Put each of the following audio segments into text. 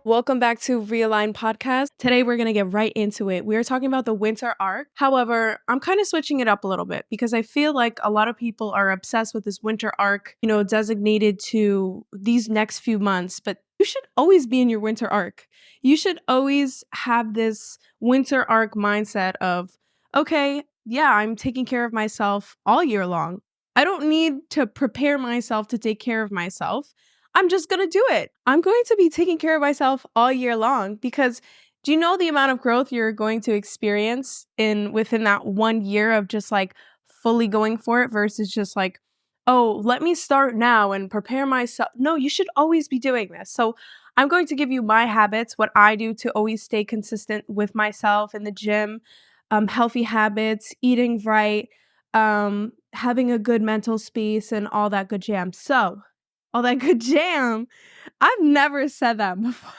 Welcome back to Realign Podcast. Today we're going to get right into it. We're talking about the winter arc. However, I'm kind of switching it up a little bit because I feel like a lot of people are obsessed with this winter arc, designated to these next few months, but you should always be in your winter arc. You should always have this winter arc mindset of, okay, yeah, I'm taking care of myself all year long. I don't need to prepare myself to take care of myself. I'm just going to do it. I'm going to be taking care of myself all year long because do you know the amount of growth you're going to experience within that 1 year of just like fully going for it versus just like, oh, let me start now and prepare myself. No, you should always be doing this. So I'm going to give you my habits, what I do to always stay consistent with myself in the gym, healthy habits, eating right, having a good mental space and all that good jam. So all that good jam. I've never said that before.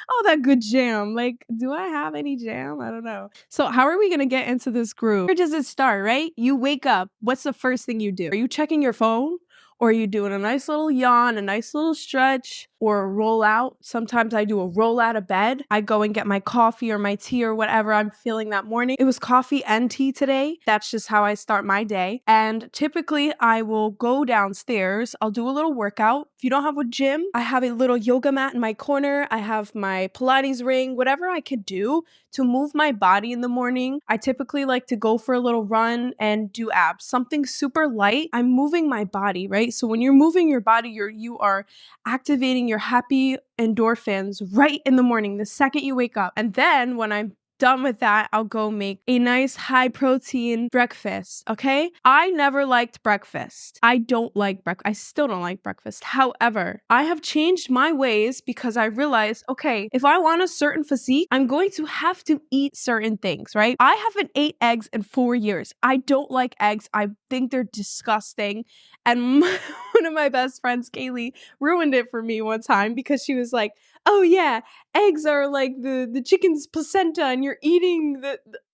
All that good jam. Like, do I have any jam? I don't know. So how are we going to get into this groove? Where does it start, right? You wake up. What's the first thing you do? Are you checking your phone? Or are you doing a nice little yawn, a nice little stretch, or a roll out? Sometimes I do a roll out of bed. I go and get my coffee or my tea or whatever I'm feeling that morning. It was coffee and tea today. That's just how I start my day. And typically I will go downstairs. I'll do a little workout. If you don't have a gym, I have a little yoga mat in my corner. I have my Pilates ring, whatever I could do to move my body in the morning. I typically like to go for a little run and do abs, something super light. I'm moving my body, right? So when you're moving your body, you are activating your happy endorphins right in the morning, the second you wake up. And then when I'm done with that, I'll go make a nice high protein breakfast, okay? I never liked breakfast. I don't like breakfast. I still don't like breakfast. However, I have changed my ways because I realized, okay, if I want a certain physique, I'm going to have to eat certain things, right? I haven't ate eggs in 4 years. I don't like eggs. I think they're disgusting. And one of my best friends, Kaylee, ruined it for me one time because she was like, oh yeah, eggs are like the chicken's placenta and you're eating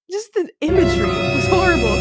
just the imagery was horrible.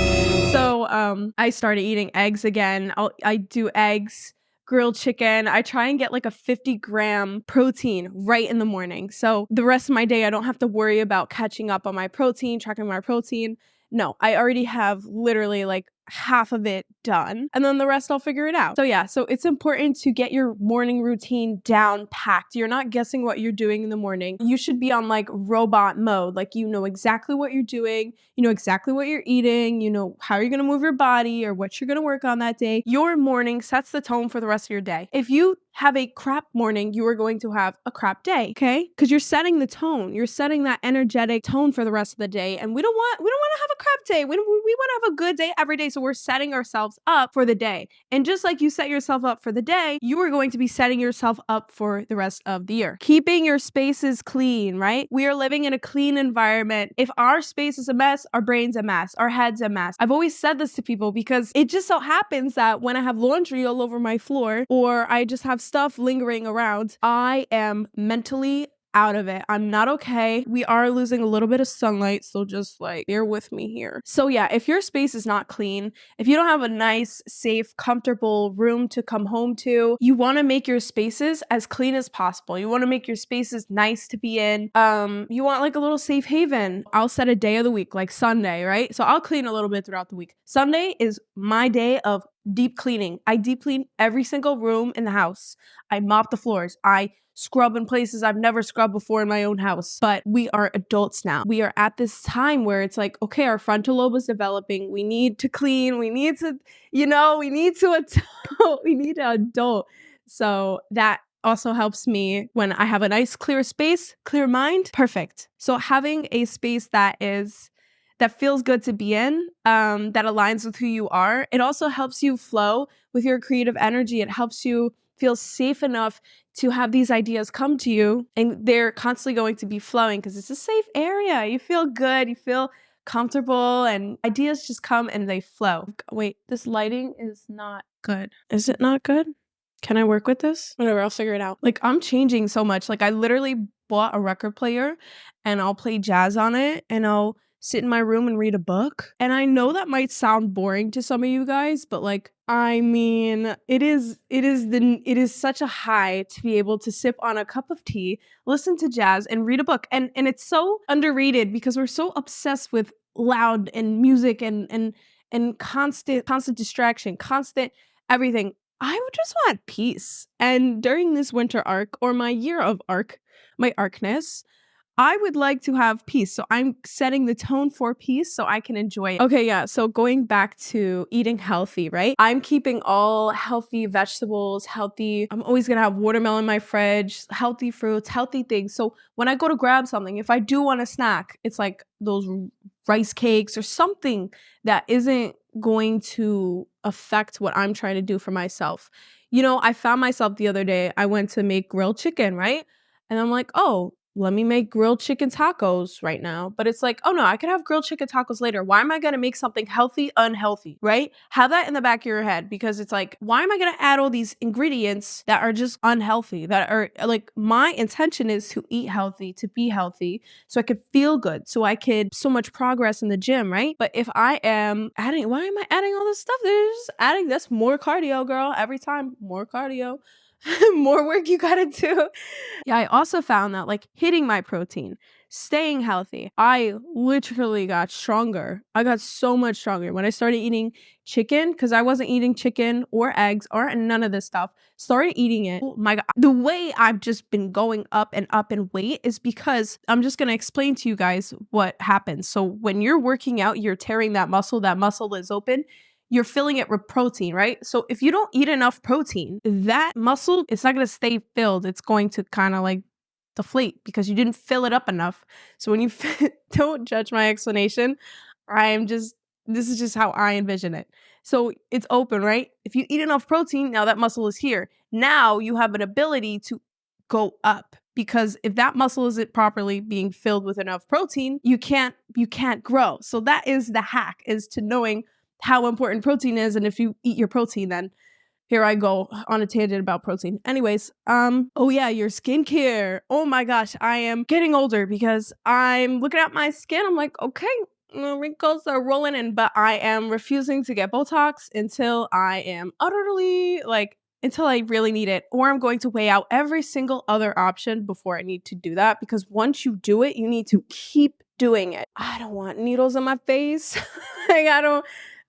So I started eating eggs again. I do eggs, grilled chicken. I try and get like a 50-gram protein right in the morning. So the rest of my day, I don't have to worry about catching up on my protein, tracking my protein. No, I already have literally like half of it done and then the rest I'll figure it out. So yeah, so it's important to get your morning routine down packed. You're not guessing what you're doing in the morning. You should be on like robot mode. Like you know exactly what you're doing, you know exactly what you're eating, you know how you're going to move your body or what you're going to work on that day. Your morning sets the tone for the rest of your day. If you have a crap morning, you are going to have a crap day, okay? Because you're setting the tone. You're setting that energetic tone for the rest of the day. And we don't want to have a crap day. We want to have a good day every day. So we're setting ourselves up for the day. And just like you set yourself up for the day, you are going to be setting yourself up for the rest of the year. Keeping your spaces clean, right? We are living in a clean environment. If our space is a mess, our brain's a mess, our head's a mess. I've always said this to people because it just so happens that when I have laundry all over my floor or I just have stuff lingering around, I am mentally out of it. I'm not okay. We are losing a little bit of sunlight, so just like bear with me here. So yeah, if your space is not clean, if you don't have a nice, safe, comfortable room to come home to, you want to make your spaces as clean as possible. You want to make your spaces nice to be in. You want like a little safe haven. I'll set a day of the week, like Sunday, right? So I'll clean a little bit throughout the week. Sunday is my day of deep cleaning. I deep clean every single room in the house. I mop the floors. I scrub in places I've never scrubbed before in my own house. But we are adults now. We are at this time where it's like, okay, our frontal lobe is developing. We need to clean. We need to, we need to adult. We need to adult. So that also helps me when I have a nice clear space, clear mind. Perfect. So having a space that feels good to be in, that aligns with who you are. It also helps you flow with your creative energy. It helps you feel safe enough to have these ideas come to you and they're constantly going to be flowing because it's a safe area. You feel good, you feel comfortable and ideas just come and they flow. Wait, this lighting is not good. Is it not good? Can I work with this? Whatever, I'll figure it out. Like I'm changing so much. Like I literally bought a record player and I'll play jazz on it and I'll sit in my room and read a book. And I know that might sound boring to some of you guys, but like, I mean, it is such a high to be able to sip on a cup of tea, listen to jazz, and read a book. And it's so underrated because we're so obsessed with loud and music and constant distraction, constant everything. I would just want peace. And during this winter arc, or my year of arc, my arcness, I would like to have peace. So I'm setting the tone for peace so I can enjoy it. Okay, yeah. So going back to eating healthy, right? I'm keeping all healthy vegetables, healthy. I'm always going to have watermelon in my fridge, healthy fruits, healthy things. So when I go to grab something, if I do want a snack, it's like those rice cakes or something that isn't going to affect what I'm trying to do for myself. You know, I found myself the other day, I went to make grilled chicken, right? And I'm like, oh, let me make grilled chicken tacos right now. But it's like, oh no, I could have grilled chicken tacos later. Why am I going to make something healthy, unhealthy, right? Have that in the back of your head because it's like, why am I going to add all these ingredients that are just unhealthy, that are like, my intention is to eat healthy, to be healthy, so I could feel good, so I could so much progress in the gym, right? But if I am adding, why am I adding all this stuff? There's adding, that's more cardio, girl. Every time, more cardio. More work you gotta do. Yeah, I also found that like hitting my protein, staying healthy, I literally got stronger. I got so much stronger when I started eating chicken because I wasn't eating chicken or eggs or none of this stuff. Started eating it. Oh my God. The way I've just been going up in weight is because I'm just going to explain to you guys what happens. So when you're working out, you're tearing that muscle is open. You're filling it with protein, right? So if you don't eat enough protein, that muscle, it's not going to stay filled. It's going to kind of like deflate because you didn't fill it up enough. So when you don't judge my explanation, this is just how I envision it. So it's open, right? If you eat enough protein, now that muscle is here. Now you have an ability to go up. Because if that muscle isn't properly being filled with enough protein, you can't grow. So that is the hack, is to knowing how important protein is. And if you eat your protein, then here I go on a tangent about protein. Anyways, oh yeah, your skincare. Oh my gosh, I am getting older because I'm looking at my skin. I'm like, okay, wrinkles are rolling in, but I am refusing to get Botox until I am utterly until I really need it, or I'm going to weigh out every single other option before I need to do that, because once you do it, you need to keep doing it. I don't want needles in my face.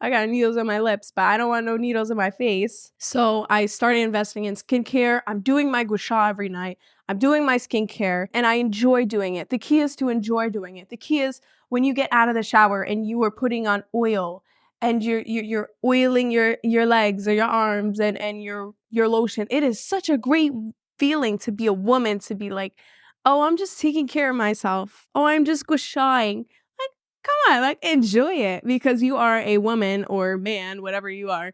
I got needles on my lips, but I don't want no needles in my face. So I started investing in skincare. I'm doing my gua sha every night. I'm doing my skincare and I enjoy doing it. The key is to enjoy doing it. The key is when you get out of the shower and you are putting on oil and you're oiling your legs or your arms and your lotion. It is such a great feeling to be a woman, to be like, oh, I'm just taking care of myself. Oh, I'm just gua shaing. Come on, like enjoy it because you are a woman or man, whatever you are.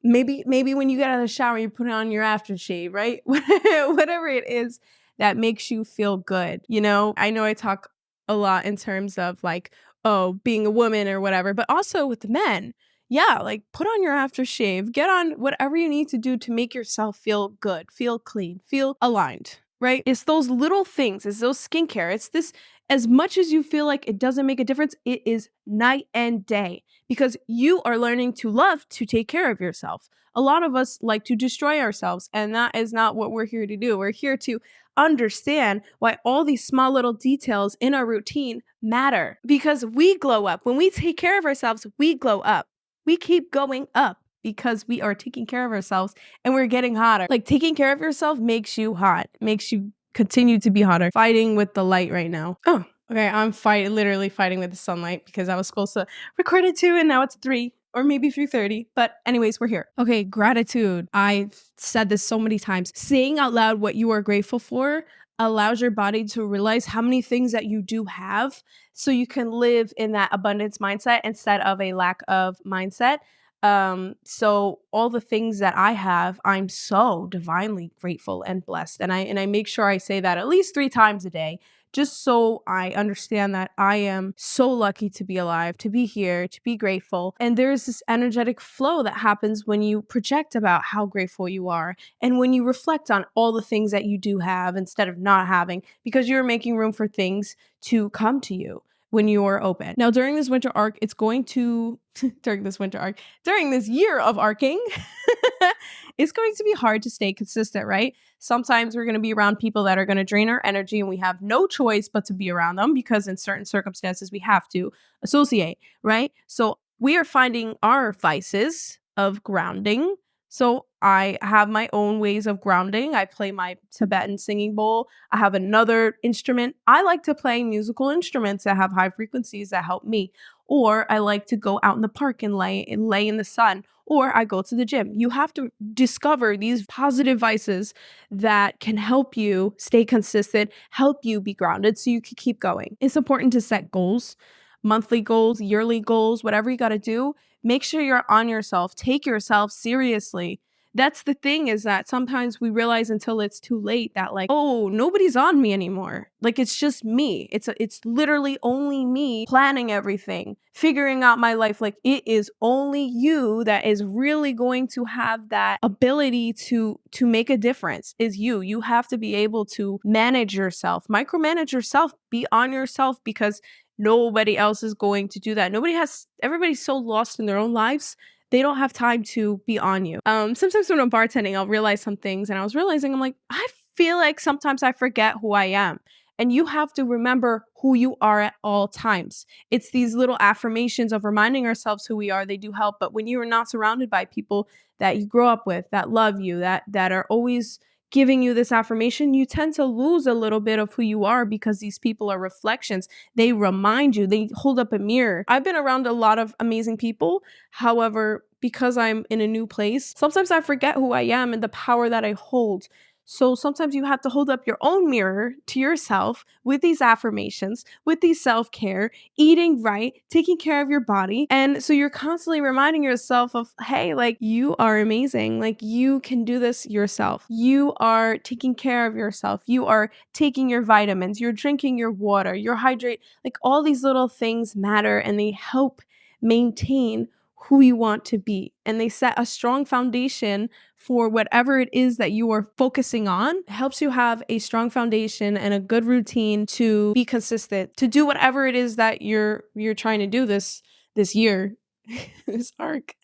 Maybe when you get out of the shower, you put on your aftershave, right? Whatever it is that makes you feel good. You know I talk a lot in terms of like, oh, being a woman or whatever, but also with the men. Yeah, like put on your aftershave, get on whatever you need to do to make yourself feel good, feel clean, feel aligned, right? It's those little things, it's those skincare, it's this. As much as you feel like it doesn't make a difference, it is night and day because you are learning to love to take care of yourself. A lot of us like to destroy ourselves, and that is not what we're here to do. We're here to understand why all these small little details in our routine matter, because we glow up. When we take care of ourselves, we glow up. We keep going up because we are taking care of ourselves and we're getting hotter. Like taking care of yourself makes you hot, makes you continue to be hotter. Fighting with the light right now. Oh, okay. I'm literally fighting with the sunlight because I was supposed to record at 2 and now it's 3 or maybe 3:30. But anyways, we're here. Okay, gratitude. I've said this so many times. Saying out loud what you are grateful for allows your body to realize how many things that you do have, so you can live in that abundance mindset instead of a lack of mindset. So all the things that I have, I'm so divinely grateful and blessed. And I make sure I say that at least 3 times a day, just so I understand that I am so lucky to be alive, to be here, to be grateful. And there's this energetic flow that happens when you project about how grateful you are and when you reflect on all the things that you do have instead of not having, because you're making room for things to come to you. when you're open. Now, during this winter arc, it's going to, during this year of arcing, it's going to be hard to stay consistent, right? Sometimes we're going to be around people that are going to drain our energy and we have no choice but to be around them because in certain circumstances we have to associate, right? So we are finding our vices of grounding. So I have my own ways of grounding. I play my Tibetan singing bowl. I have another instrument. I like to play musical instruments that have high frequencies that help me. Or I like to go out in the park and lay in the sun. Or I go to the gym. You have to discover these positive vices that can help you stay consistent, help you be grounded so you can keep going. It's important to set goals, monthly goals, yearly goals, whatever you got to do. Make sure you're on yourself. Take yourself seriously. That's the thing, is that sometimes we realize until it's too late that like, oh, nobody's on me anymore. Like, it's just me. It's literally only me planning everything, figuring out my life. Like, it is only you that is really going to have that ability to make a difference. Is you. You have to be able to manage yourself, micromanage yourself, be on yourself, because nobody else is going to do that. Everybody's so lost in their own lives. They don't have time to be on you. Sometimes when I'm bartending, I'll realize some things, and I was realizing, I'm like, I feel like sometimes I forget who I am. And you have to remember who you are at all times. It's these little affirmations of reminding ourselves who we are. They do help. But when you are not surrounded by people that you grow up with, that love you, that are always giving you this affirmation, you tend to lose a little bit of who you are, because these people are reflections. They remind you, they hold up a mirror. I've been around a lot of amazing people. However, because I'm in a new place, sometimes I forget who I am and the power that I hold. So sometimes you have to hold up your own mirror to yourself with these affirmations, with these self-care, eating right, taking care of your body. And so you're constantly reminding yourself of, hey, like, you are amazing. Like, you can do this yourself. You are taking care of yourself. You are taking your vitamins. You're drinking your water. You're hydrate. Like, all these little things matter, and they help maintain who you want to be. And they set a strong foundation for whatever it is that you are focusing on. It helps you have a strong foundation and a good routine to be consistent, to do whatever it is that you're trying to do this year. This arc.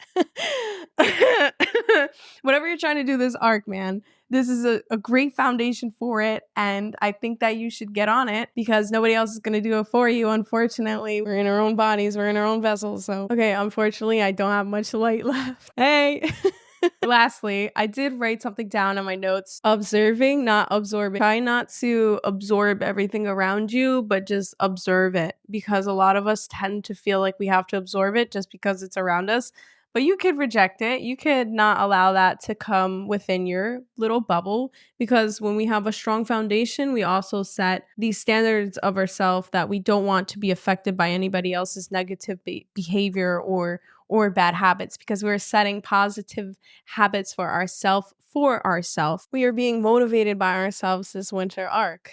Whatever you're trying to do this arc, man. This is a great foundation for it, and I think that you should get on it, because nobody else is going to do it for you. Unfortunately, we're in our own bodies, we're in our own vessels. So, okay, unfortunately, I don't have much light left. Hey. Lastly, I did write something down in my notes. Observing, not absorbing. Try not to absorb everything around you, but just observe it, because a lot of us tend to feel like we have to absorb it just because it's around us. But you could reject it. You could not allow that to come within your little bubble, because when we have a strong foundation, we also set these standards of ourselves that we don't want to be affected by anybody else's negative behavior or bad habits, because we're setting positive habits for ourselves. We are being motivated by ourselves this winter arc.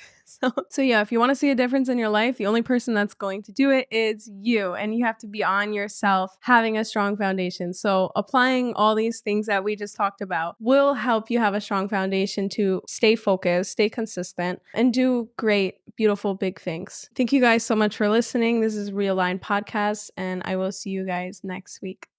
So yeah, if you want to see a difference in your life, the only person that's going to do it is you, and you have to be on yourself, having a strong foundation. So applying all these things that we just talked about will help you have a strong foundation to stay focused, stay consistent, and do great, beautiful, big things. Thank you guys so much for listening. This is Realign Podcast, and I will see you guys next week.